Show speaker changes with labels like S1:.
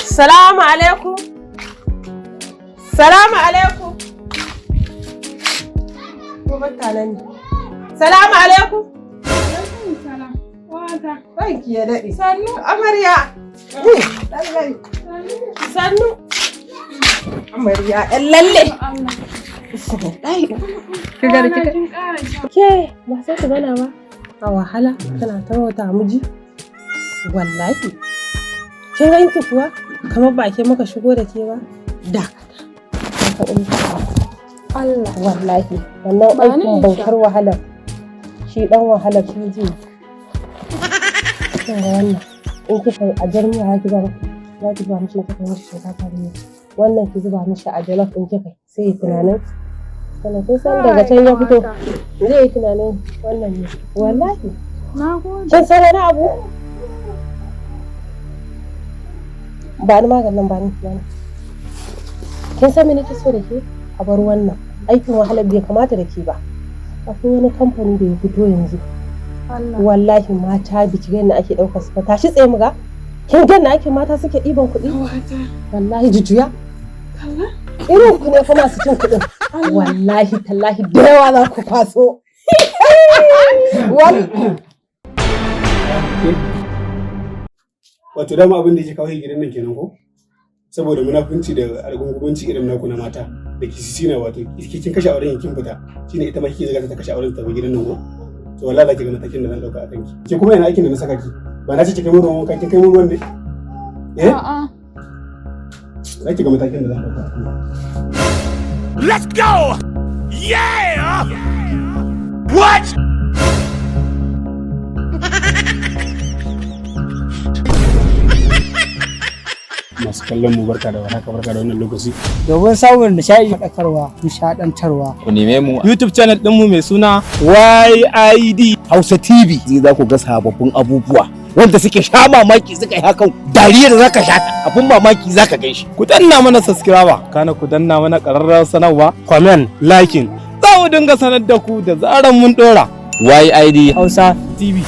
S1: Salamu alaikum. Salamu alaikum. Ko mutanen ne? Salamu alaikum.
S2: Wata.
S1: Ranki ya daɗe.
S2: Sannu.
S1: Amarya. Sannu. Amarya ɗan lalle. Ke ba sai ku gana ba. A wahala tana ta wata miji. Wallahi. Kin ganki kuwa kamar ba ke muka shigo da ke ba. Da. Allah wallahi wannan aikin bautar wahalar shi dan wahalar shi ji. Kin ga wannan in kika yi a jarmiya za ki ba mishi kika mishi shinkafa ne. Wannan ki zuba mishi a jalof in kika sai yi tunanin sannan san daga can ya fito zai yi tunanin wannan ne wallahi.
S2: Na gode.
S1: Kin san wani abu? Ba ni maganin ba ni. Kin san me nake so da ke? A bar wannan aikin wahalar bai kamata da ke ba. Akwai wani kamfani da ya fito yanzu. Wallahi mata biki ganna ake ɗaukar su ba tashi tsaye mu ga. Kin ganna ake mata suke ɗiban kuɗi? Wallahi jujjuya. Irin ku ne fa masu cin kuɗin. Wallahi tallahi da yawa za ku kwaso.
S3: Wato dama abin da yake kawo gidan nan kenan ko? Saboda munafunci da argungumanci irin naku na mata da kisisi na wato kin kashe auren kin fita shine ita ma kike zaga ta kashe auren ta ba gidan nan ko? To wallahi za ki ga matakin da zan dauka a kanki. Ke kuma yana aikin da na saka ki. Ba na ce ki kai mun ruwan wanka kin kai mun ruwan ne?
S2: A'a.
S3: Za ki ga matakin da zan dauka.
S4: Let's go! Yeah! What?
S3: Masu kallon mu barka da warhaka barka da wannan lokaci.
S5: Domin samun nishaɗantarwa.
S6: Ku neme mu
S7: YouTube channel ɗinmu mai suna YID
S6: Hausa TV. Za ku ga sababbin abubuwa wanda suke sha mamaki suka yi hakan dariya da zaka sha abun mamaki zaka gan shi.
S7: ku danna mana subscriber kana ku danna mana ƙararrawar sanarwa comment liking za mu dinga sanar da ku da zaran mun ɗora.
S6: YID
S5: Hausa
S7: TV.